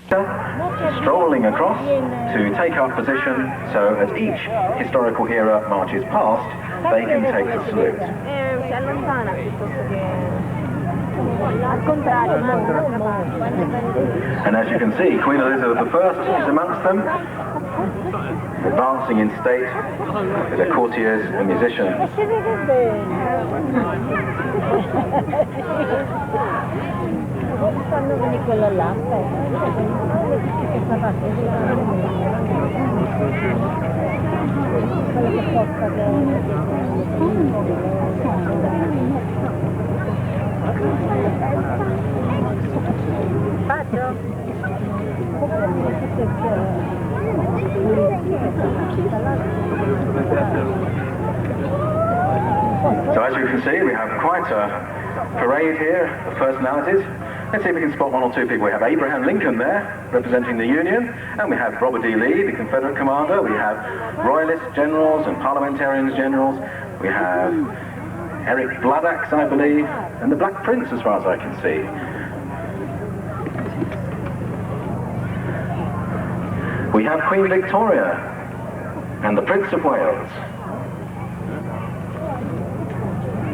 strolling across to take up position, so as each historical hero marches past, they can take the salute. And as you can see, Queen Elizabeth I is amongst them, advancing in state with her courtiers and musicians. So as you can see, we have quite a parade here of personalities. Let's see if we can spot one or two people. We have Abraham Lincoln there, representing the Union, and we have Robert E. Lee, the Confederate commander. We have Royalist generals and parliamentarians generals. We have Eric Bloodaxe, I believe, and the Black Prince, as far as I can see. We have Queen Victoria and the Prince of Wales.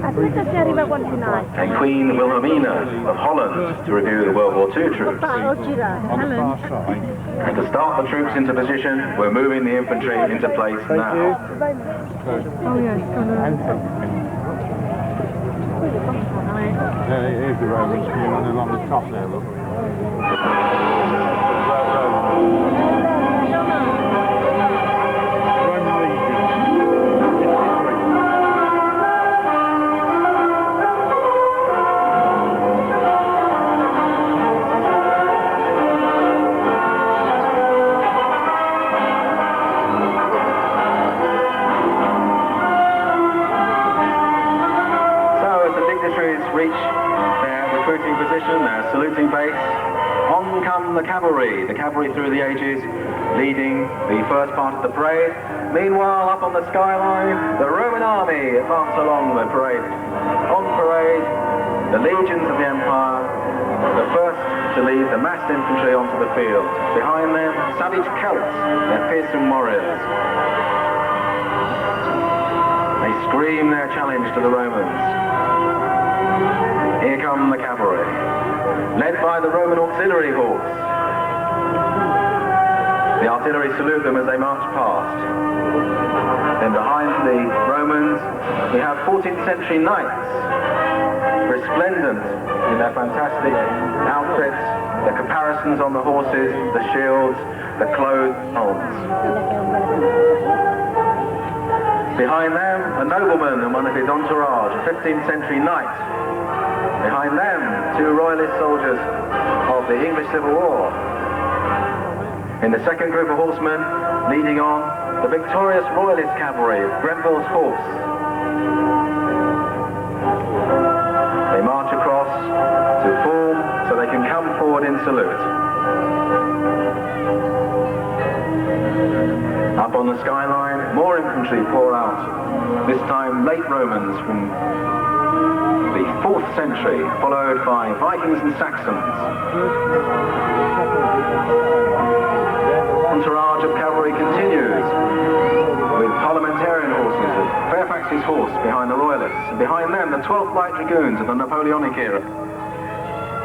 And Queen Wilhelmina of Holland to review the World War II troops. And to start the troops into position, we're moving the infantry into place now. Here's the Romans coming on along the top there, look. Reach their recruiting position, their saluting base. On come the cavalry through the ages, leading the first part of the parade. Meanwhile, up on the skyline, the Roman army advance along the parade. On parade, the legions of the empire, the first to lead the massed infantry onto the field. Behind them, savage Celts, their fearsome warriors. They scream their challenge to the Romans. Here come the cavalry, led by the Roman auxiliary horse. The artillery salute them as they march past. Then behind the Romans, we have 14th century knights, resplendent in their fantastic outfits, the caparisons on the horses, the shields, the clothed helms. Behind them, a nobleman and one of his entourage, a 15th century knight. Behind them, two royalist soldiers of the English Civil War. In the second group of horsemen, leading on, the victorious royalist cavalry of Grenville's horse. They march across to form so they can come forward in salute. Up on the skyline, more infantry pour out, this time late Romans from the 4th century, followed by Vikings and Saxons. Entourage of cavalry continues with parliamentarian horses, with Fairfax's horse behind the Royalists, and behind them the 12th Light Dragoons of the Napoleonic era.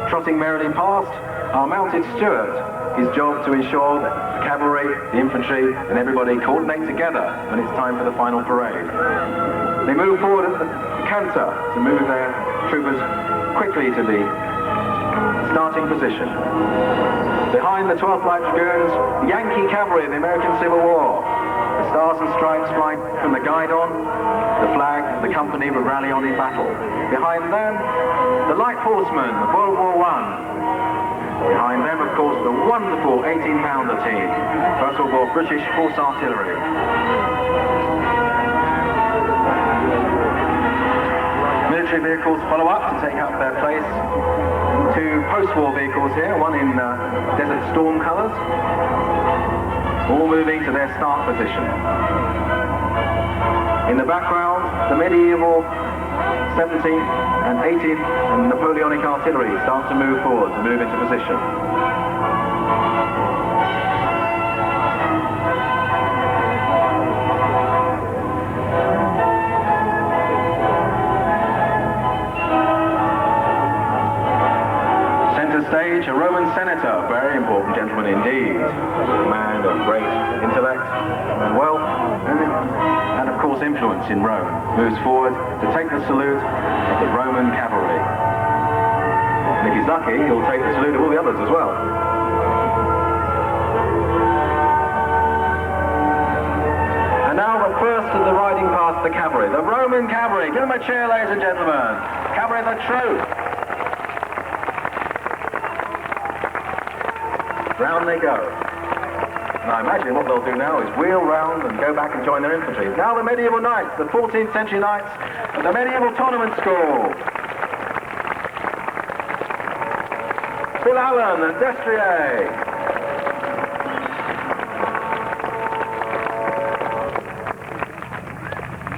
Trotting merrily past, our mounted steward, his job to ensure that the cavalry, the infantry, and everybody coordinate together when it's time for the final parade. They move forward at the canter to move their troopers quickly to the starting position. Behind the 12th Light Dragoons, Yankee cavalry of the American Civil War. The stars and stripes fly from the guidon, the flag, the company would rally on in battle. Behind them, the light horsemen of World War I. Behind them, of course, the wonderful 18-pounder team, First World War British Horse Artillery. Military vehicles follow up to take up their place. Two post-war vehicles here, one in Desert Storm colours, all moving to their start position. In the background, the medieval 17th and 18th and Napoleonic artillery start to move forward, to move into position. and gentlemen, indeed. A man of great intellect and wealth and of course influence in Rome, moves forward to take the salute of the Roman cavalry. And if he's lucky, he'll take the salute of all the others as well. And now the first of the riding past the cavalry, the Roman cavalry. Give them a cheer, ladies and gentlemen. Cavalry of the troop. Round they go. Now I imagine what they'll do now is wheel round and go back and join their infantry. Now the medieval knights, the 14th century knights at the medieval tournament school. Phil Allen and Destrier.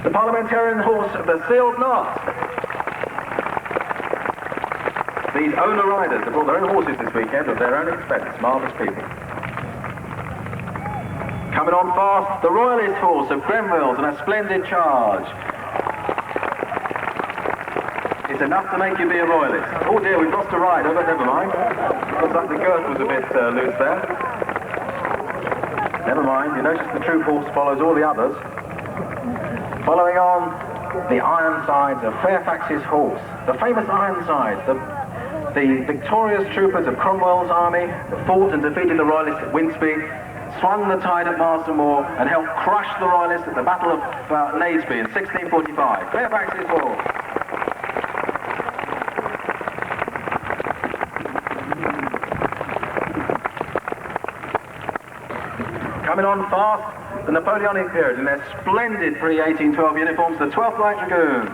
The parliamentarian horse of the sealed knot. These owner riders have brought their own horses this weekend at their own expense. Marvellous people. Coming on fast, the royalist horse of Grenville's and a splendid charge. It's enough to make you be a royalist. Oh dear, we've lost a rider, but never mind. Looks like the girth was a bit loose there. Never mind, you notice the troop horse follows all the others. Following on, the Ironsides of Fairfax's horse. The famous Ironsides, the victorious troopers of Cromwell's army that fought and defeated the royalists at Winsby, swung the tide at Marston Moor and helped crush the royalists at the Battle of Naseby in 1645. Fairfax's horse. Coming on fast, the Napoleonic period in their splendid pre-1812 uniforms, the 12th Light Dragoons.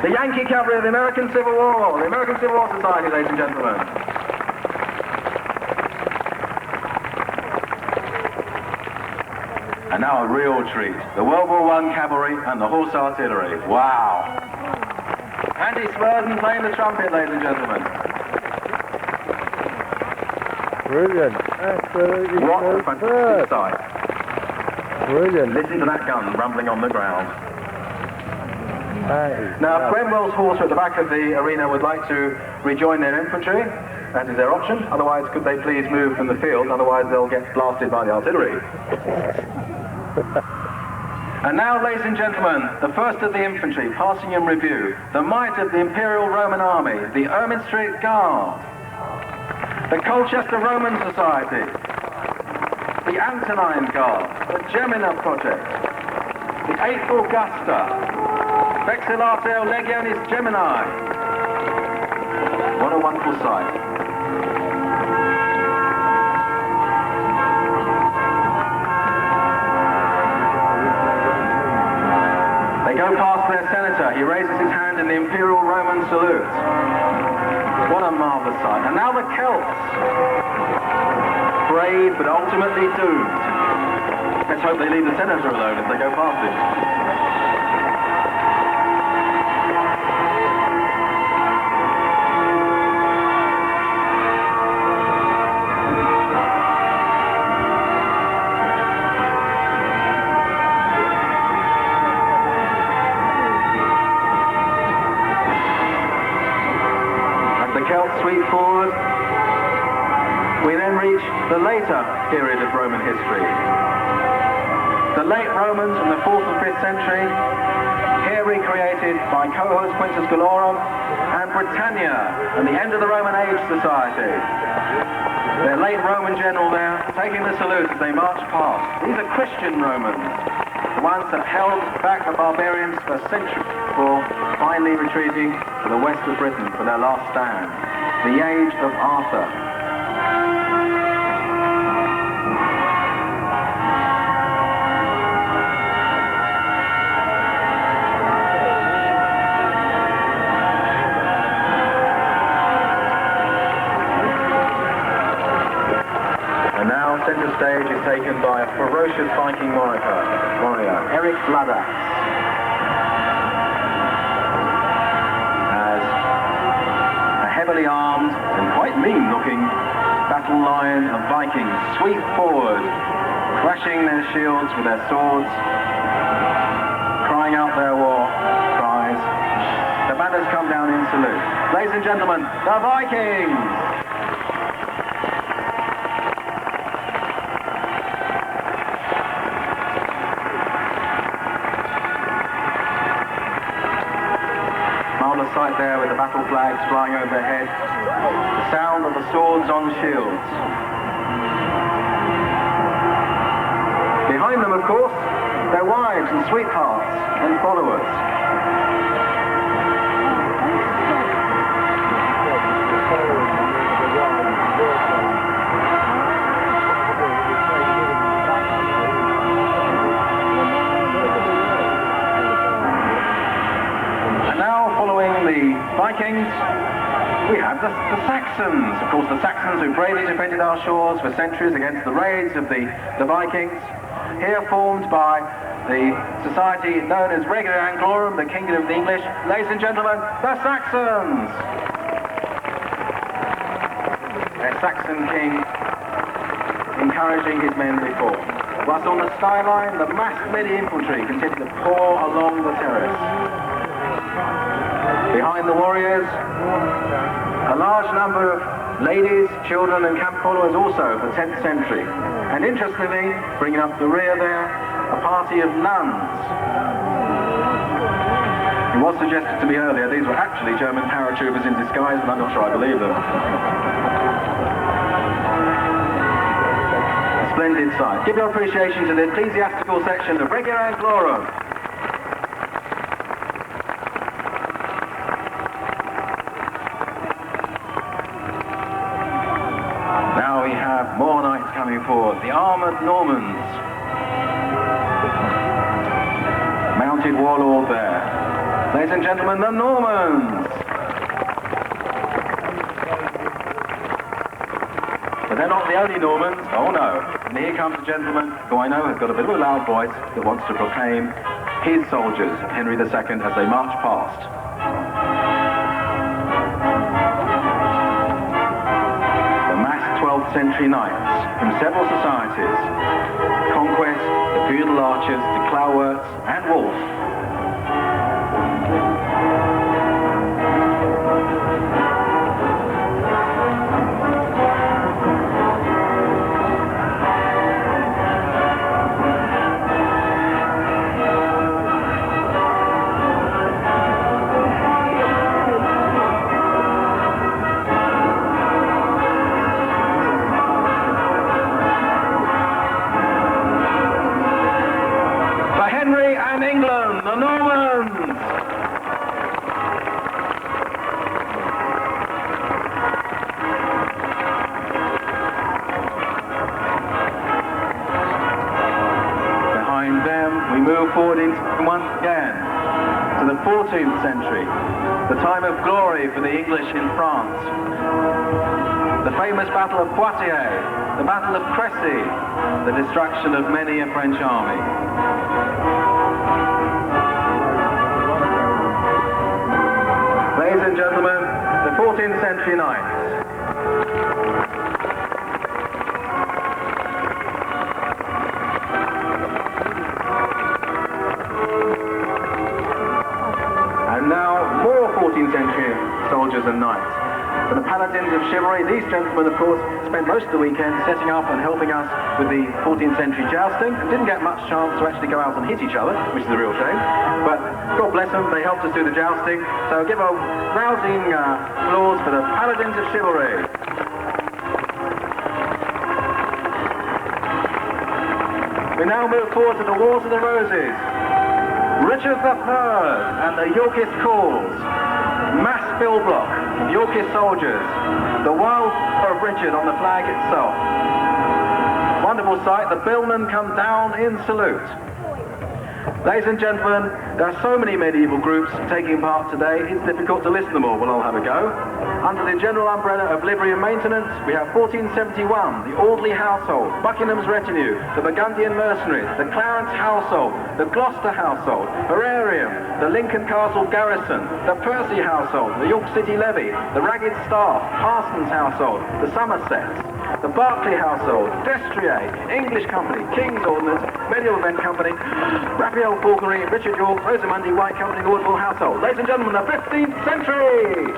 The Yankee cavalry of the American Civil War, the American Civil War Society, ladies and gentlemen. And now a real treat, the World War I cavalry and the horse artillery. Wow! Andy Smurden playing the trumpet, ladies and gentlemen. Brilliant. Absolutely. What a fantastic sight. Brilliant. Listen to that gun rumbling on the ground. Nice. Now, if Grenville's horse at the back of the arena would like to rejoin their infantry, that is their option. Otherwise, could they please move from the field? Otherwise, they'll get blasted by the artillery. And now, ladies and gentlemen, the first of the infantry, passing in review, the might of the Imperial Roman Army, the Ermine Street Guard, the Colchester Roman Society, the Antonine Guard, the Gemina Project, the 8th Augusta, Vexilatio Legionis Gemini. What a wonderful sight. They go past their senator. He raises his hand in the Imperial Roman salute. What a marvellous sight. And now the Celts. Brave but ultimately doomed. Let's hope they leave the senator alone if they go past him. Sweep forward, we then reach the later period of Roman history. The late Romans in the 4th and 5th century, here recreated by co-host Quintus Galorum and Britannia and the end of the Roman Age Society. Their late Roman general there, taking the salute as they march past. These are Christian Romans, the ones that held back the barbarians for centuries before finally retreating to the west of Britain for their last stand. The age of Arthur. And now centre stage is taken by a ferocious Viking warrior, Eric Bloodaxe. Heavily armed and quite mean-looking battle line of Vikings sweep forward, crashing their shields with their swords, crying out their war. Divers come down in salute. Ladies and gentlemen, the Vikings! Marvellous sight there with the battle flags flying overhead. The sound of the swords on shields. Behind them, of course, their wives and sweethearts and followers. And now, following the Vikings, we have the Saxons. Of course, the Saxons who bravely defended our shores for centuries against the raids of the Vikings. Here formed by the society known as Regere Anglorum, the kingdom of the English. Ladies and gentlemen, the Saxons! A Saxon king encouraging his men before. Whilst on the skyline, the massed midi-infantry continued to pour along the terrace. Behind the warriors, a large number of ladies, children and camp followers also of the 10th century. And interestingly, bringing up the rear there, a party of nuns. It was suggested to me earlier these were actually German paratroopers in disguise, but I'm not sure I believe them. A splendid sight. Give your appreciation to the ecclesiastical section of Regere Anglorum. Now we have more knights coming forward. The armoured Normans. Mounted warlord there. Ladies and gentlemen, the Normans! But they're not the only Normans. Oh no. And here comes a gentleman who I know has got a bit of a loud voice that wants to proclaim his soldiers, Henry II, as they march past. Century knights from several societies, Conquest, the Feudal Archers, the Clowerts and Wolf. England, the Normans! Behind them, we move forward once again to the 14th century, the time of glory for the English in France. The famous Battle of Poitiers, the Battle of Crécy, the destruction of many a French army. Ladies and gentlemen, the 14th century knights. And now, more 14th century soldiers and knights. For the paladins of chivalry, these gentlemen, of course, spent most of the weekend setting up and helping us with the 14th century jousting, and didn't get much chance to actually go out and hit each other, which is a real shame. But God bless them, they helped us do the jousting. So give a rousing applause for the paladins of chivalry. We now move forward to the Wars of the Roses. Richard III and the Yorkist cause. Mass billblock of Yorkist soldiers. The wild of Richard on the flag itself. Wonderful sight, the billmen come down in salute. Ladies and gentlemen, there are so many medieval groups taking part today, it's difficult to list them all. We'll all have a go. Under the general umbrella of livery and maintenance, we have 1471, the Audley household, Buckingham's retinue, the Burgundian mercenaries, the Clarence household, the Gloucester household, Herarium, the Lincoln Castle garrison, the Percy household, the York City levy, the Ragged staff, Parsons household, the Somersets. the Berkeley household, Destrier, English Company, King's Ordnance, Medieval Event Company, Raphael Falconry, Richard York, Rosamundi White Company, Ordinal household. Ladies and gentlemen, the 15th century!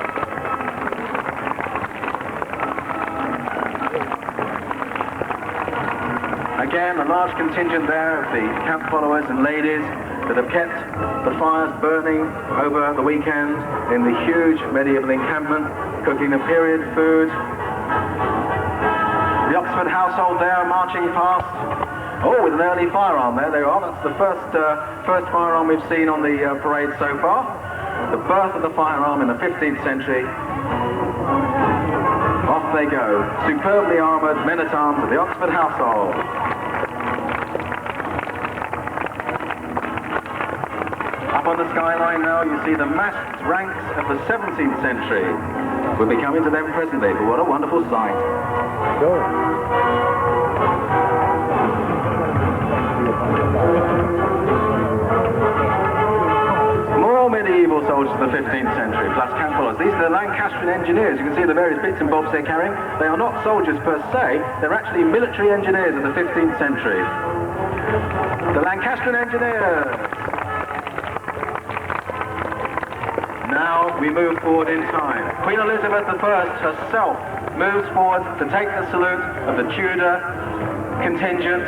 Again, a large contingent there of the camp followers and ladies that have kept the fires burning over the weekend in the huge medieval encampment, cooking the period food. The Oxford household there marching past. Oh, with an early firearm there they are. That's the first firearm we've seen on the parade so far. The birth of the firearm in the 15th century. Off they go. Superbly armoured men-at-arms of the Oxford household. Up on the skyline now you see the massed ranks of the 17th century. We'll be coming to them presently, but what a wonderful sight. Sure. More medieval soldiers of the 15th century, plus camp followers. These are the Lancastrian engineers. You can see the various bits and bobs they're carrying. They are not soldiers per se, they're actually military engineers of the 15th century. The Lancastrian engineers. Now we move forward in time. Queen Elizabeth I herself moves forward to take the salute of the Tudor contingent,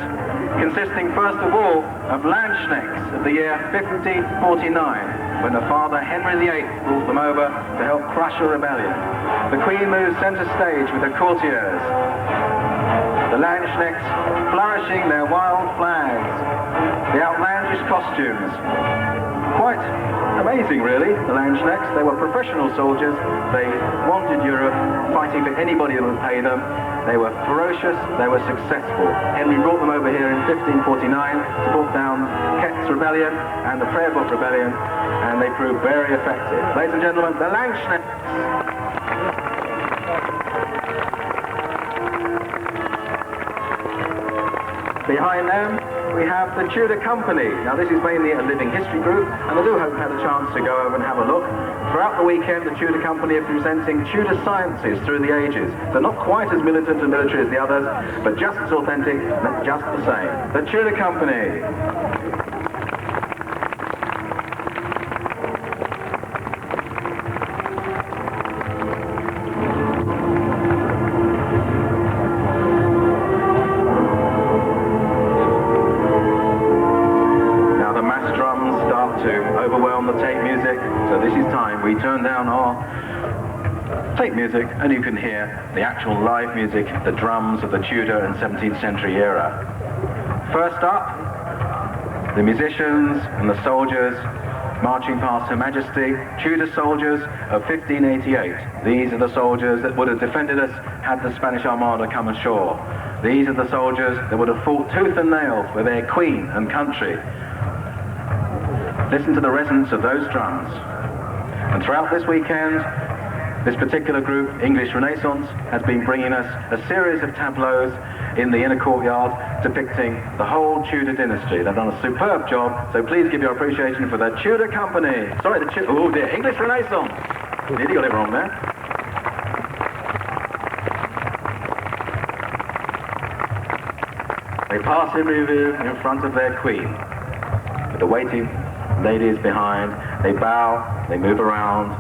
consisting first of all of Landsknechts of the year 1549, when her father Henry VIII brought them over to help crush a rebellion. The Queen moves centre stage with her courtiers, the Landsknechts flourishing their wild flags, the outlandish costumes. Quite amazing, really, the Landsknechts. They were professional soldiers. They wanted Europe, fighting for anybody that would pay them. They were ferocious. They were successful. Henry brought them over here in 1549 to put down Kett's rebellion and the Prayer Book rebellion, and they proved very effective. Ladies and gentlemen, the Landsknechts. Behind them, we have the Tudor Company. Now this is mainly a living history group, and I do hope you had a chance to go over and have a look. Throughout the weekend, the Tudor Company are presenting Tudor sciences through the ages. They're not quite as militant and military as the others, but just as authentic and just the same. The Tudor Company. We turn down our tape music and you can hear the actual live music, the drums of the Tudor and 17th century era. First up, the musicians and the soldiers marching past Her Majesty, Tudor soldiers of 1588. These are the soldiers that would have defended us had the Spanish Armada come ashore. These are the soldiers that would have fought tooth and nail for their queen and country. Listen to the resonance of those drums. And throughout this weekend, this particular group, English Renaissance, has been bringing us a series of tableaus in the inner courtyard depicting the whole Tudor dynasty. They've done a superb job, so please give your appreciation for the Tudor Company. Sorry, oh dear, English Renaissance. Nearly got it wrong there. They pass in review in front of their queen, with the waiting ladies behind. They bow, they move around,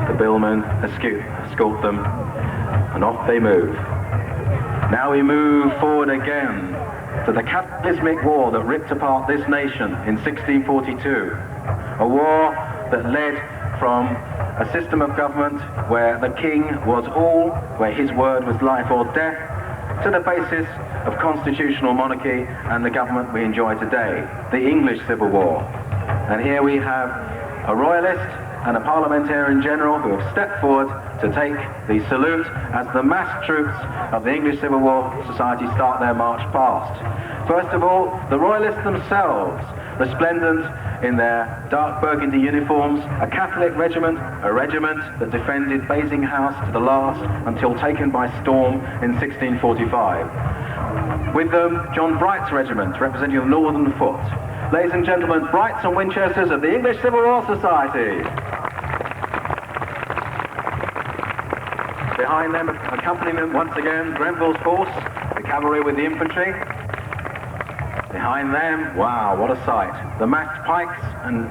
the billmen escort them, and off they move. Now we move forward again to the cataclysmic war that ripped apart this nation in 1642. A war that led from a system of government where the king was all, where his word was life or death, to the basis of constitutional monarchy and the government we enjoy today, the English Civil War. And here we have a royalist and a parliamentarian general who have stepped forward to take the salute as the massed troops of the English Civil War Society start their march past. First of all, the royalists themselves, resplendent in their dark burgundy uniforms, a Catholic regiment, a regiment that defended Basing House to the last until taken by storm in 1645. With them, John Bright's regiment, representing the Northern Foot. Ladies and gentlemen, Brights and Winchesters of the English Civil War Society. Behind them, accompanying them once again, Grenville's force, the cavalry with the infantry. Behind them, wow, what a sight. The massed pikes and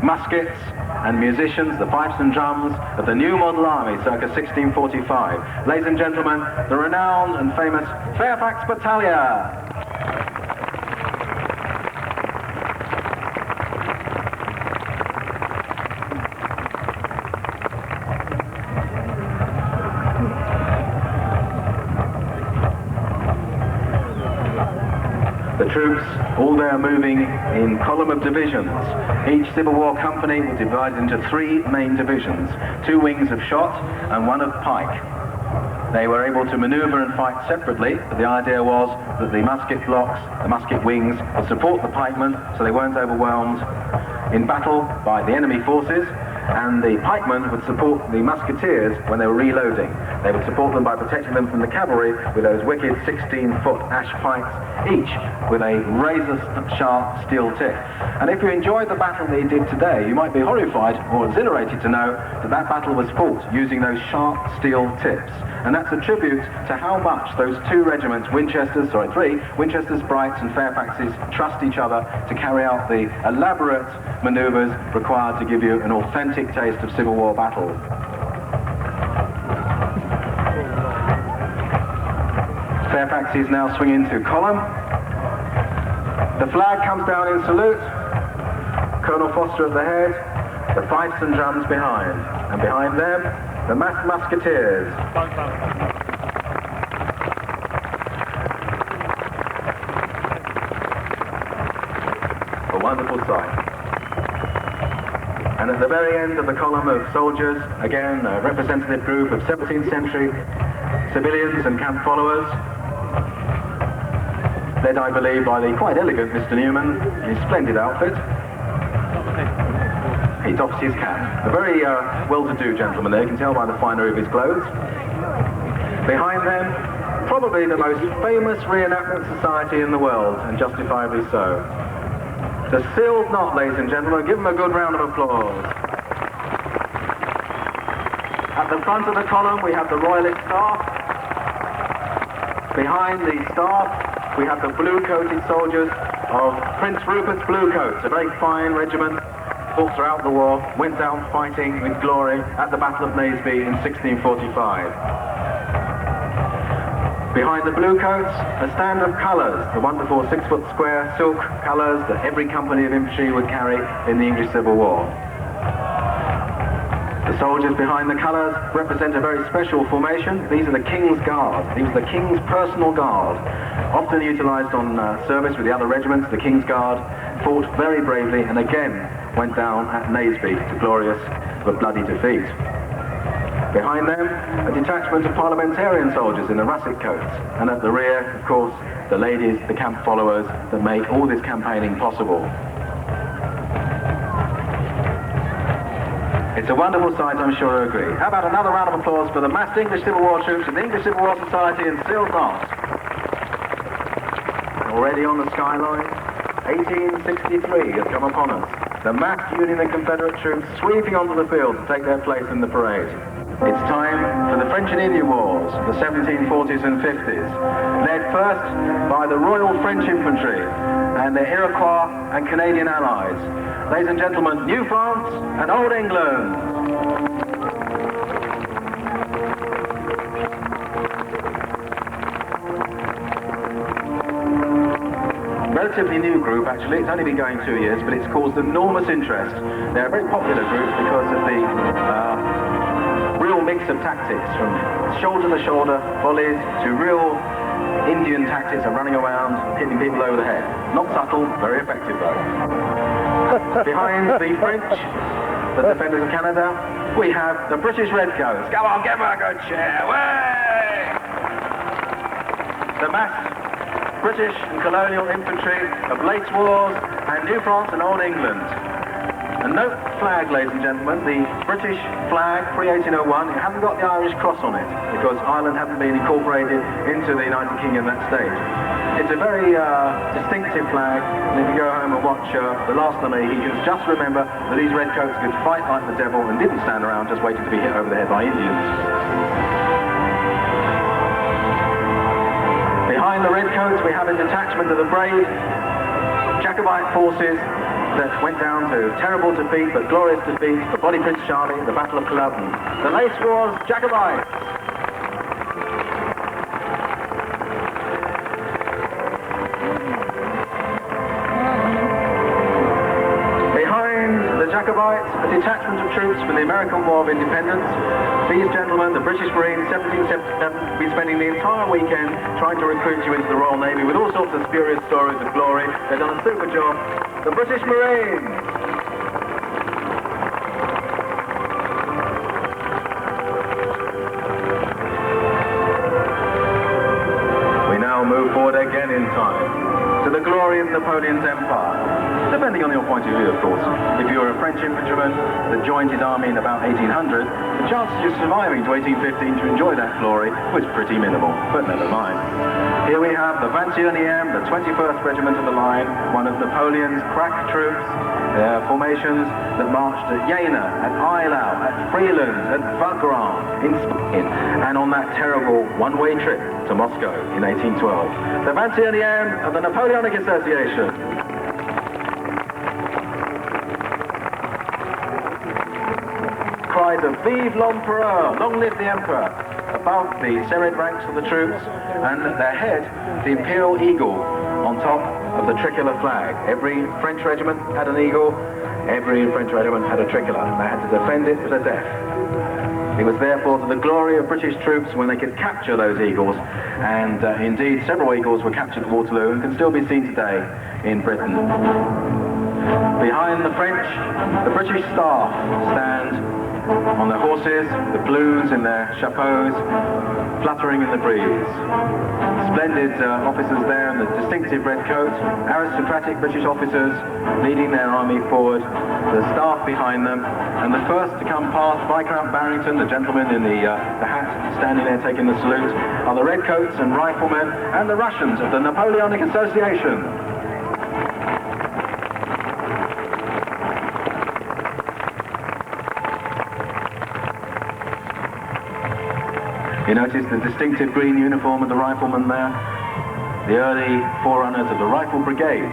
muskets and musicians, the pipes and drums of the new model army circa 1645. Ladies and gentlemen, the renowned and famous Fairfax Battalion. The troops, all there moving in column of divisions. Each Civil War company was divided into 3 main divisions, 2 wings of shot and 1 of pike. They were able to maneuver and fight separately, but the idea was that the musket blocks, the musket wings, would support the pikemen so they weren't overwhelmed in battle by the enemy forces, and the pikemen would support the musketeers when they were reloading. They would support them by protecting them from the cavalry with those wicked 16-foot ash pikes, each with a razor-sharp steel tip. And if you enjoyed the battle they did today, you might be horrified or exhilarated to know that that battle was fought using those sharp steel tips. And that's a tribute to how much those 2 regiments, 3 Winchesters, Brights and Fairfaxes, trust each other to carry out the elaborate manoeuvres required to give you an authentic taste of Civil War battle. Fairfaxes now swing into column. The flag comes down in salute. Colonel Foster at the head, the fifes and drums behind, and behind them, the massed musketeers. A wonderful sight. And at the very end of the column of soldiers, again a representative group of 17th century civilians and camp followers, led I believe by the quite elegant Mr. Newman in his splendid outfit. He doffs his cap. A very well-to-do gentleman there, you can tell by the finery of his clothes. Behind them, probably the most famous reenactment society in the world, and justifiably so. The Sealed Knot, ladies and gentlemen, give them a good round of applause. At the front of the column we have the Royalist staff. Behind the staff we have the blue-coated soldiers of Prince Rupert's Bluecoats, a very fine regiment, fought throughout the war, went down fighting with glory at the Battle of Naseby in 1645. Behind the Bluecoats, a stand of colours, the wonderful 6-foot square silk colours that every company of infantry would carry in the English Civil War. The soldiers behind the colours represent a very special formation. These are the King's Guard. These are the King's personal guard. Often utilised on service with the other regiments, the King's Guard fought very bravely and again went down at Naseby to glorious but bloody defeat. Behind them, a detachment of parliamentarian soldiers in the russet coats, and at the rear, of course, the ladies, the camp followers that make all this campaigning possible. It's a wonderful sight, I'm sure you agree. How about another round of applause for the massed English Civil War troops of the English Civil War Society in Sealed Knot. Already on the skyline, 1863 has come upon us. The massed Union and Confederate troops sweeping onto the field to take their place in the parade. It's time for the French and Indian Wars, the 1740s and 50s, led first by the Royal French Infantry and their Iroquois and Canadian allies. Ladies and gentlemen, New France and Old England. Relatively new group actually, it's only been going 2 years, but it's caused enormous interest. They're a very popular group because of the real mix of tactics, from shoulder-to-shoulder volleys to real Indian tactics of running around, hitting people over the head. Not subtle, very effective though. Behind the French, the defenders of Canada, we have the British Redcoats. Come on, give them a good cheer, way! The massed British and colonial infantry of late wars and New France and Old England. And note the flag, ladies and gentlemen, the British flag pre-1801, it hasn't got the Irish cross on it because Ireland hadn't been incorporated into the United Kingdom at that stage. It's a very distinctive flag, and if you go home and watch The Last of the Mohicans, just remember that these redcoats could fight like the devil and didn't stand around just waiting to be hit over the head by Indians. Behind the redcoats we have a detachment of the brave Jacobite forces that went down to terrible defeat but glorious defeat, the Bloody Prince Charlie, the Battle of Culloden. The Lace Wars Jacobites! Behind the Jacobites, a detachment of troops from the American War of Independence. These gentlemen, the British Marines, 1777, will be spending the entire weekend trying to recruit you into the Royal Navy with all sorts of spurious stories of glory. They've done a super job. The British Marines! We now move forward again in time to the glory of Napoleon's empire. Depending on your point of view, of course. If you were a French infantryman that joined his army in about 1800, the chances of you surviving to 1815 to enjoy that glory was pretty minimal, but never mind. Here we have the 21st, the 21st Regiment of the Line, one of Napoleon's crack troops, formations that marched at Jena, at Eylau, at Friedland, at Wagram, in Spain, and on that terrible one-way trip to Moscow in 1812. The 21st of the Napoleonic Association. Cries of Vive l'Empereur, long live the Emperor, above the serried ranks of the troops, and at their head, the Imperial Eagle on top of the tricolor flag. Every French regiment had an eagle, every French regiment had a tricolor. They had to defend it to the death. It was therefore to the glory of British troops when they could capture those eagles, and indeed several eagles were captured at Waterloo and can still be seen today in Britain. Behind the French, the British staff stand on their horses, the plumes in their chapeaux, fluttering in the breeze. Splendid officers there in the distinctive red coat, aristocratic British officers leading their army forward, the staff behind them, and the first to come past Viscount Barrington, the gentleman in the hat standing there taking the salute, are the redcoats and riflemen and the Russians of the Napoleonic Association. You notice the distinctive green uniform of the riflemen there, the early forerunners of the Rifle Brigade.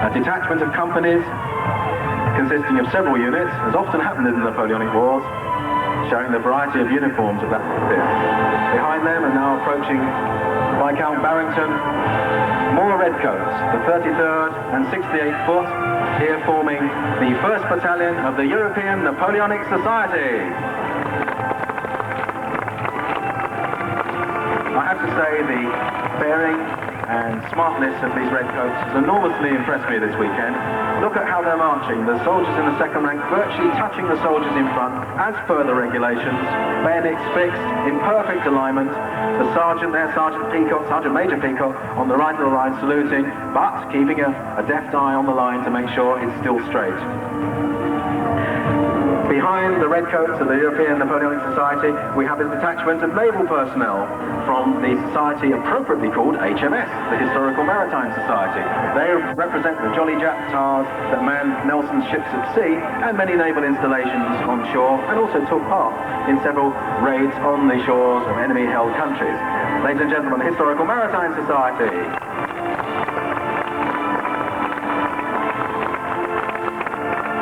A detachment of companies consisting of several units, as often happened in the Napoleonic Wars, showing the variety of uniforms of that period. Behind them are now approaching Viscount Barrington, more redcoats, the 33rd and 68th Foot, here forming the 1st Battalion of the European Napoleonic Society. I have to say the bearing and smartness of these redcoats has enormously impressed me this weekend. Look at how they're marching, the soldiers in the second rank virtually touching the soldiers in front as per the regulations, bayonets fixed in perfect alignment, the sergeant there, Sergeant Peacock, Sergeant Major Peacock on the right of the line saluting, but keeping a deft eye on the line to make sure it's still straight. Behind the redcoats of the European Napoleonic Society, we have a detachment of naval personnel from the society appropriately called HMS, the Historical Maritime Society. They represent the jolly Jap tars that manned Nelson's ships at sea and many naval installations on shore, and also took part in several raids on the shores of enemy-held countries. Ladies and gentlemen, the Historical Maritime Society.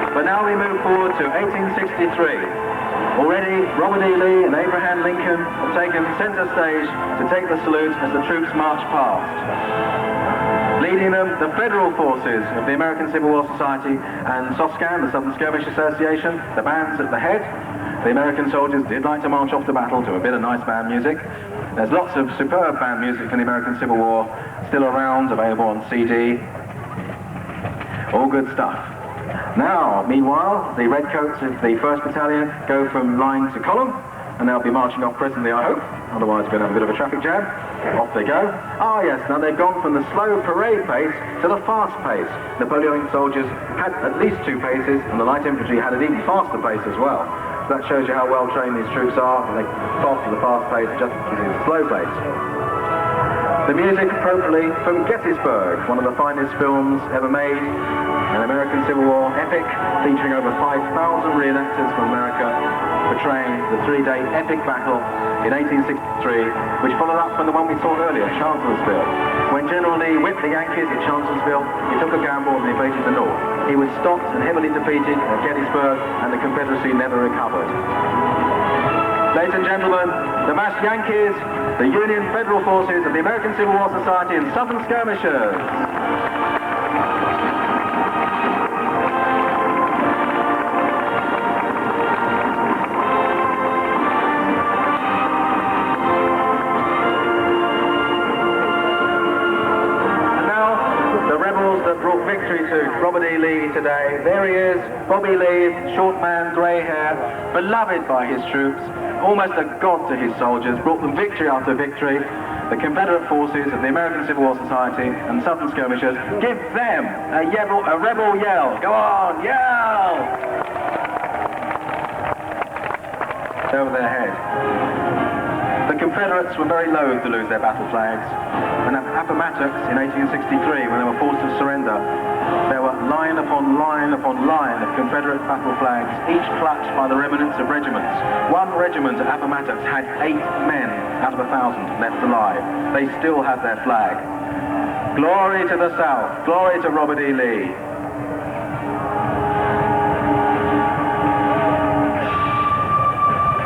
But now we move forward to 1863. Already, Robert E. Lee and Abraham Lincoln have taken center stage to take the salute as the troops march past. Leading them, the federal forces of the American Civil War Society and SOSCAN, the Southern Skirmish Association, the bands at the head. The American soldiers did like to march off to battle to a bit of nice band music. There's lots of superb band music from the American Civil War still around, available on CD. All good stuff. Now, meanwhile, the redcoats of the 1st Battalion go from line to column, and they'll be marching off presently, I hope. Otherwise, we're going to have a bit of a traffic jam. Off they go. Ah, yes, now they've gone from the slow parade pace to the fast pace. Napoleonic soldiers had at least 2 paces, and the light infantry had an even faster pace as well. So that shows you how well trained these troops are. They fast to the fast pace, just to the slow pace. The music, appropriately, from Gettysburg, one of the finest films ever made, an American Civil War epic featuring over 5,000 reenactors from America, portraying the 3-day epic battle in 1863, which followed up from the one we saw earlier, Chancellorsville. When General Lee whipped the Yankees at Chancellorsville, he took a gamble and invaded the North. He was stopped and heavily defeated at Gettysburg, and the Confederacy never recovered. Ladies and gentlemen, the massed Yankees, the Union Federal Forces of the American Civil War Society and Southern Skirmishers. Brought victory to Robert E. Lee today. There he is, Bobby Lee, short man, grey hair, beloved by his troops, almost a god to his soldiers, brought them victory after victory. The Confederate forces of the American Civil War Society and Southern Skirmishers, give them a rebel yell. Go on, yell! Over their head. The Confederates were very loath to lose their battle flags, and at Appomattox in 1863, when they were forced to surrender, there were line upon line upon line of Confederate battle flags, each clutched by the remnants of regiments. One regiment at Appomattox had 8 men out of 1,000 left alive. They still had their flag. Glory to the South, glory to Robert E. Lee.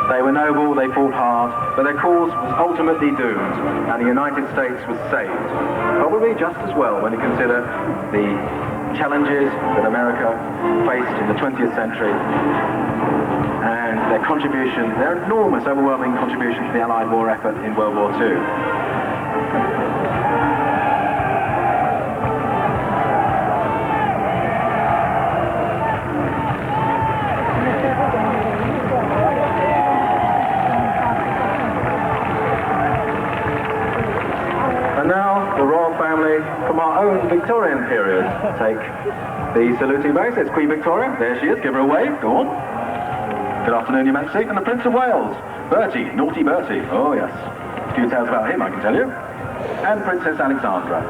They were noble, they fought hard, but their cause was ultimately doomed, and the United States was saved. Probably just as well when you consider the challenges that America faced in the 20th century and their contribution, their enormous, overwhelming contribution to the Allied war effort in World War II. From our own Victorian period, take the saluting bow. It's Queen Victoria. There she is. Give her a wave. Go on. Good afternoon, Your Majesty. And the Prince of Wales, Bertie, naughty Bertie. Oh yes, a few tales about him, I can tell you. And Princess Alexandra.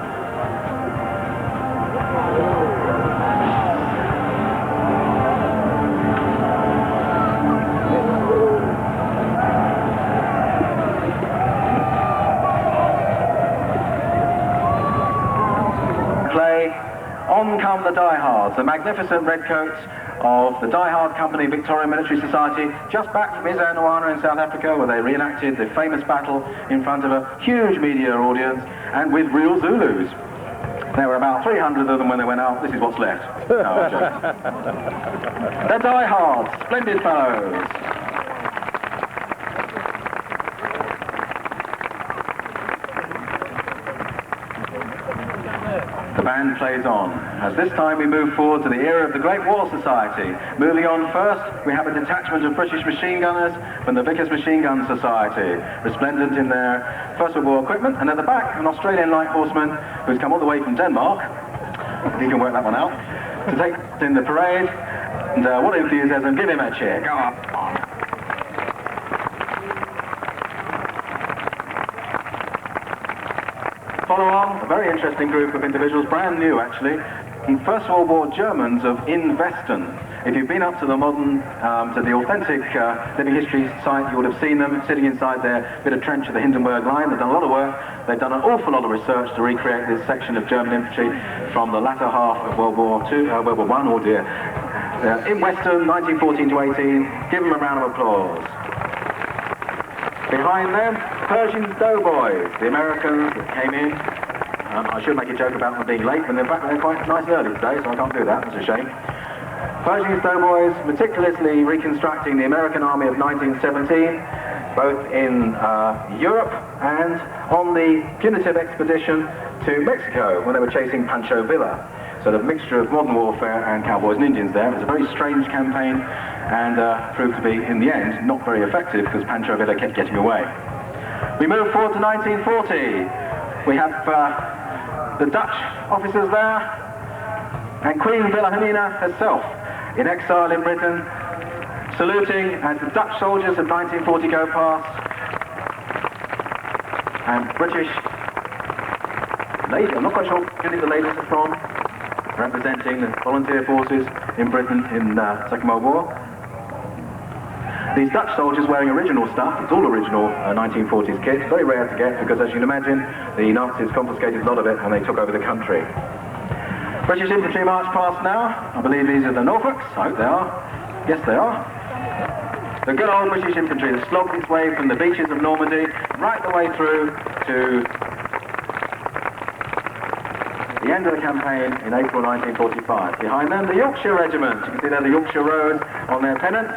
On come the diehards, the magnificent redcoats of the Die-Hard Company Victorian Military Society, just back from Isandlwana in South Africa, where they reenacted the famous battle in front of a huge media audience and with real Zulus. There were about 300 of them when they went out. This is what's left. No, I'm joking. The diehards, splendid fellows. The band plays on, as this time we move forward to the era of the Great War Society. Moving on first, we have a detachment of British machine gunners from the Vickers Machine Gun Society, resplendent in their First World War equipment, and at the back, an Australian light horseman who's come all the way from Denmark, if he can work that one out, to take in the parade, and what enthusiasm, give him a cheer, go on. Follow on, a very interesting group of individuals, brand new actually, First World War Germans of Investen. If you've been up to the modern, to the authentic living history site, you would have seen them sitting inside their bit of trench of the Hindenburg Line. They've done a lot of work, they've done an awful lot of research to recreate this section of German infantry from the latter half of World War I, oh dear. In Western, 1914 to 18, give them a round of applause. Behind them, Pershing's Doughboys, the Americans that came in. I should make a joke about them being late, but in fact they're quite nice and early today, so I can't do that, that's a shame. Pershing's Doughboys meticulously reconstructing the American Army of 1917, both in Europe and on the punitive expedition to Mexico when they were chasing Pancho Villa. sort of mixture of modern warfare and cowboys and Indians there. It was a very strange campaign and proved to be, in the end, not very effective because Pancho Villa kept getting away. We move forward to 1940. We have the Dutch officers there and Queen Wilhelmina herself in exile in Britain, saluting as the Dutch soldiers of 1940 go past, and British ladies, I'm not quite sure where the ladies are from, representing the volunteer forces in Britain in the Second World War. These Dutch soldiers wearing original stuff, it's all original 1940s kit, very rare to get because, as you can imagine, the Nazis confiscated a lot of it and they took over the country. British infantry march past now. I believe these are the Norfolks. I hope they are. Yes, they are. The good old British infantry that slogged its way from the beaches of Normandy right the way through to the end of the campaign in April 1945. Behind them, the Yorkshire Regiment. You can see there the Yorkshire Rose on their pennant.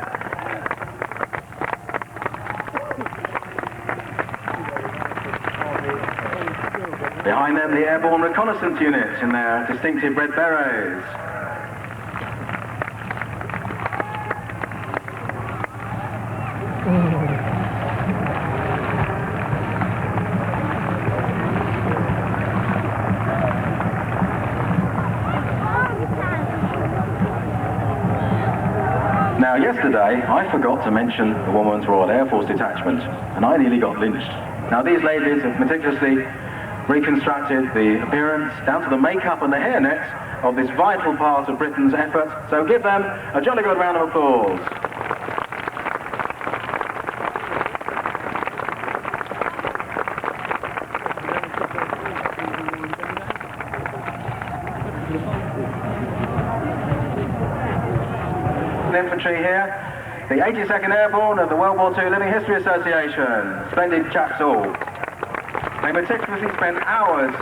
Behind them, the Airborne Reconnaissance Unit in their distinctive red berets. Now, yesterday, I forgot to mention the Women's Royal Air Force Detachment, and I nearly got lynched. Now, these ladies have meticulously reconstructed the appearance down to the makeup and the hairnet of this vital part of Britain's effort, so give them a jolly good round of applause. Infantry here, the 82nd Airborne of the World War II Living History Association. Splendid chaps all. They meticulously spent hours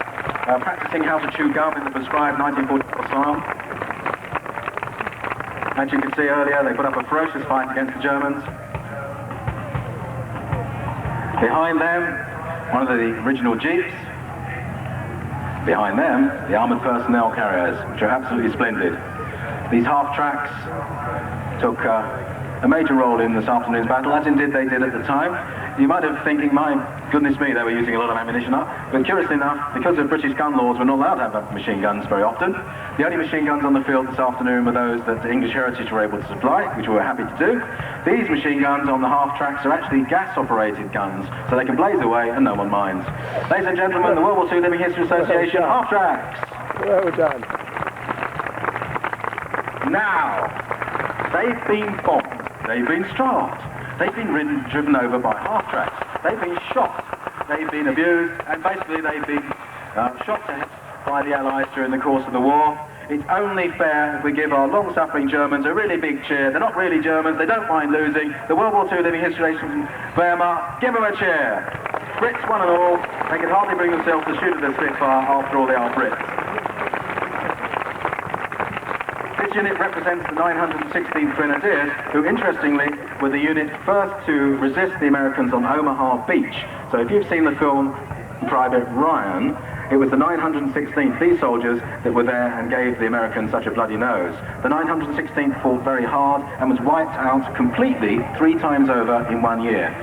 practicing how to chew gum in the prescribed 1944 style. As you could see earlier, they put up a ferocious fight against the Germans. Behind them, one of the original jeeps. Behind them, the armoured personnel carriers, which are absolutely splendid. These half-tracks took a major role in this afternoon's battle, as indeed they did at the time. You might have thinking, my goodness me, they were using a lot of ammunition up. But curiously enough, because of British gun laws, we're not allowed to have machine guns very often. The only machine guns on the field this afternoon were those that the English Heritage were able to supply, which we were happy to do. These machine guns on the half-tracks are actually gas-operated guns, so they can blaze away and no one minds. Ladies and gentlemen, the World War II Living History Association half-tracks. Well done. Now, they've been bombed, they've been starved, they've been driven over by half-tracks, they've been shot, they've been abused, and basically they've been shot to death by the Allies during the course of the war. It's only fair if we give our long-suffering Germans a really big cheer. They're not really Germans, they don't mind losing. The World War II Living History Association Wehrmacht, give them a cheer. Brits one and all, they can hardly bring themselves to shoot at the Spitfire, after all they are Brits. This unit represents the 916th Grenadiers, who interestingly were the unit first to resist the Americans on Omaha Beach. So if you've seen the film Private Ryan, it was the 916th, these soldiers, that were there and gave the Americans such a bloody nose. The 916th fought very hard and was wiped out completely 3 times over in 1 year.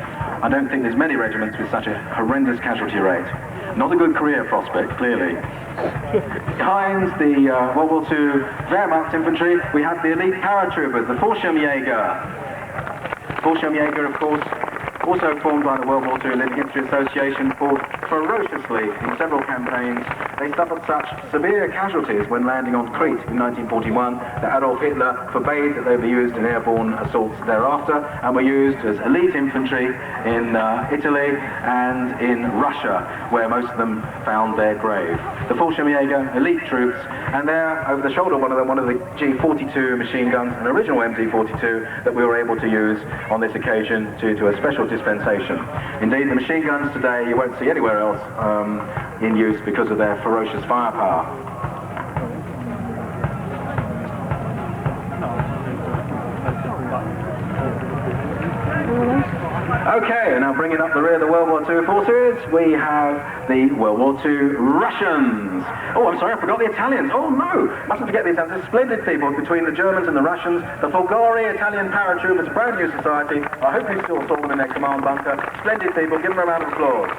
I don't think there's many regiments with such a horrendous casualty rate. Not a good career prospect, clearly. Behind the World War II Wehrmacht infantry, we have the elite paratroopers, the Fallschirmjäger. Fallschirmjäger, of course, also formed by the World War II Living History Association, fought ferociously in several campaigns. They suffered such severe casualties when landing on Crete in 1941 that Adolf Hitler forbade that they be used in airborne assaults thereafter, and were used as elite infantry in Italy and in Russia, where most of them found their grave. The Fallschirmjäger, elite troops, and there, over the shoulder, one of the G42 machine guns, an original MD42 that we were able to use on this occasion due to a special dispensation. Indeed, the machine guns today you won't see anywhere else in use because of their ferocious firepower. Okay, now bringing up the rear of the World War II forces, we have the World War II Russians. Oh, I'm sorry, I forgot the Italians. Oh no, mustn't forget the Italians. There's splendid people between the Germans and the Russians. The Folgori Italian paratroopers, a brand new society. I hope you still saw them in their command bunker. Splendid people, give them a round of applause.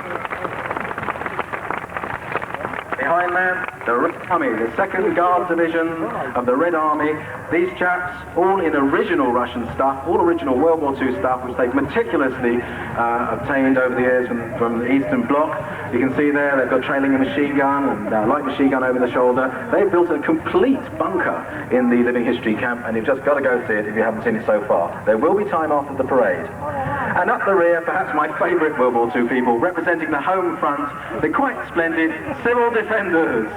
Behind them, the Red Army, the 2nd Guard Division of the Red Army. These chaps, all in original Russian stuff, all original World War II stuff, which they've meticulously obtained over the years from the Eastern Bloc. You can see there, they've got trailing a machine gun and light machine gun over the shoulder. They've built a complete bunker in the Living History camp, and you've just got to go see it if you haven't seen it so far. There will be time after the parade. And up the rear, perhaps my favourite World War II people, representing the home front, the quite splendid civil defenders.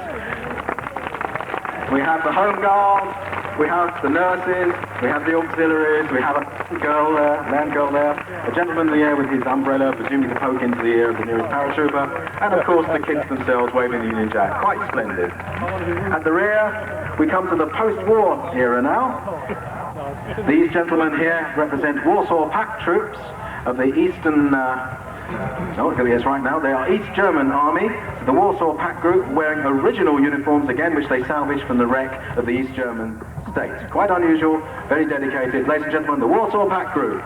We have the Home Guard, we have the nurses, we have the auxiliaries, we have a man girl there, a gentleman in the air with his umbrella, presumably to poke into the ear of the nearest paratrooper, and of course the kids themselves waving the Union Jack. Quite splendid. At the rear, we come to the post-war era now. These gentlemen here represent Warsaw Pact troops of the Eastern, right now, they are East German Army, the Warsaw Pact group, wearing original uniforms again, which they salvaged from the wreck of the East German state. Quite unusual, very dedicated. Ladies and gentlemen, the Warsaw Pact group.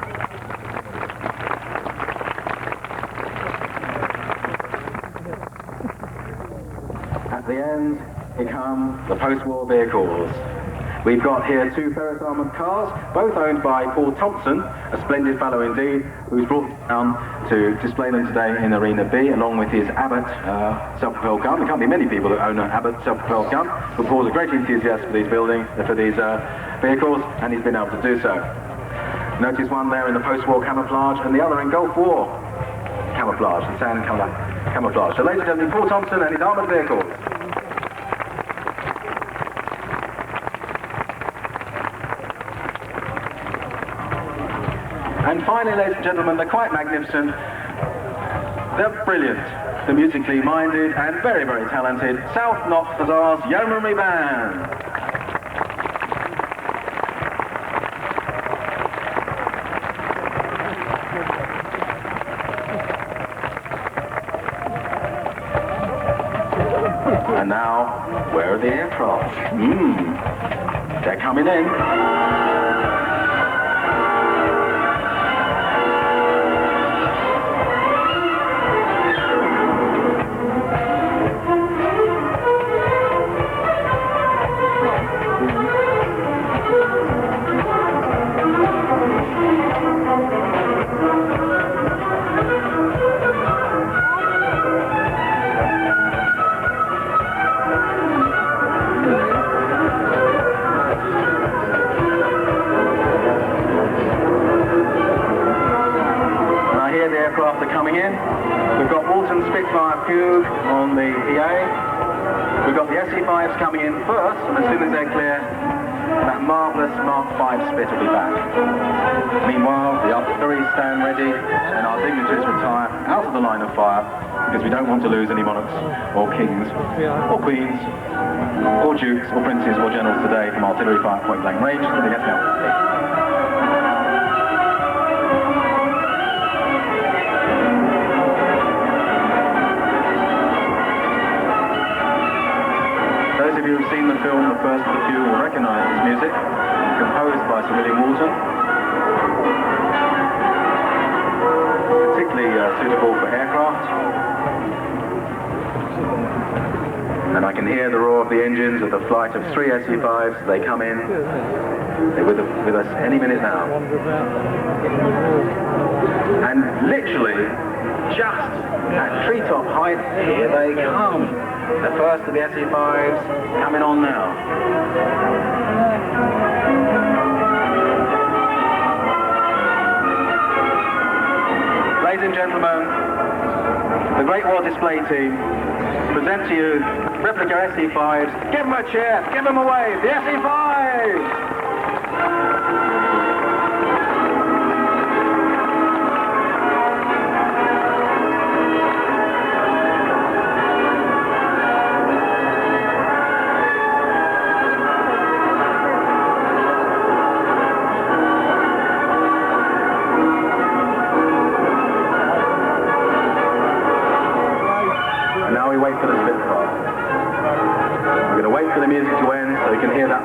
At the end, here come the post-war vehicles. We've got here 2 Ferris armoured cars, both owned by Paul Thompson, a splendid fellow indeed, who's brought down to display them today in Arena B, along with his Abbott self-propelled gun. There can't be many people that own an Abbott self-propelled gun, but Paul's a great enthusiast for these vehicles, and he's been able to do so. Notice one there in the post-war camouflage, and the other in Gulf War camouflage, the sand colour camouflage. So ladies and gentlemen, Paul Thompson and his armoured vehicles. And finally, ladies and gentlemen, they're quite magnificent, they're brilliant, they're musically minded and very, very talented South Knock Bazaar's Yeomanry Band. And now, where are the aircraft? They're coming in. Aircraft are coming in. We've got Walton Spitfire Fugue on the EA. We've got the SE-5s coming in first, and as soon as they're clear, that marvellous Mark V Spit will be back. Meanwhile, the artillery stand ready, and our dignitaries retire out of the line of fire, because we don't want to lose any monarchs, or kings, or queens, or dukes, or princes, or generals today from artillery fire at point blank range. So they get out. Those of you who've seen the film The First of the Few will recognise this music, composed by Sir William Walton. Particularly suitable for aircraft. And I can hear the roar of the engines of the flight of 3 SE-5s as they come in. They're with us any minute now. And literally, just at treetop height, here they come. The first of the SE-5s coming on now. Ladies and gentlemen, the Great War Display Team present to you replica SE-5s. Give them a cheer, give them a wave, the SE-5s!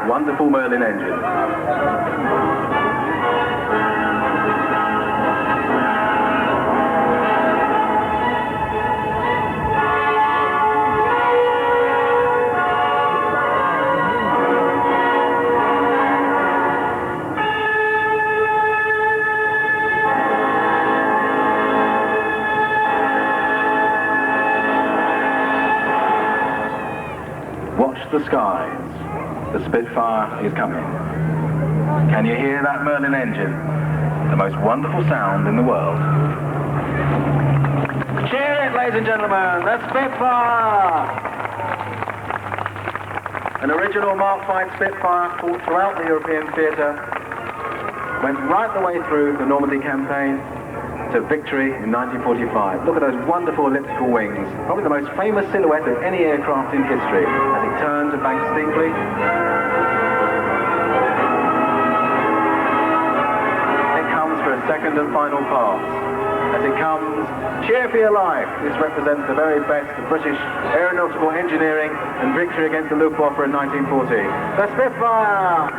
wonderful Merlin engine. Watch the skies. The Spitfire is coming. Can you hear that Merlin engine? The most wonderful sound in the world. Cheer it, ladies and gentlemen, the Spitfire! An original Mark V Spitfire fought throughout the European theatre, went right the way through the Normandy campaign to victory in 1945. Look at those wonderful elliptical wings, probably the most famous silhouette of any aircraft in history, as it turns and banks steeply. It comes for a second and final pass. As it comes, cheer for your life. This represents the very best of British aeronautical engineering and victory against the Luftwaffe in 1940. The Spitfire!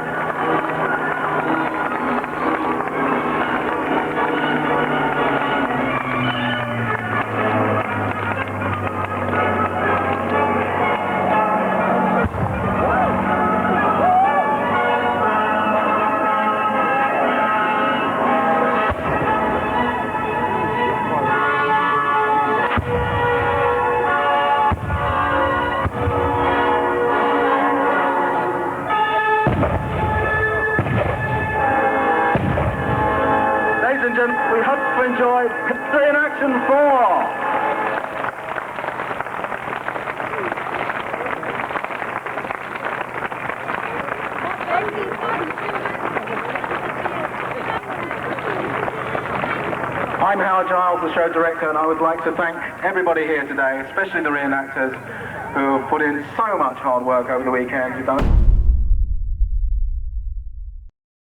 We hope you enjoyed History in Action 4. I'm Howard Giles, the show director, and I would like to thank everybody here today, especially the re-enactors, who have put in so much hard work over the weekend. You've done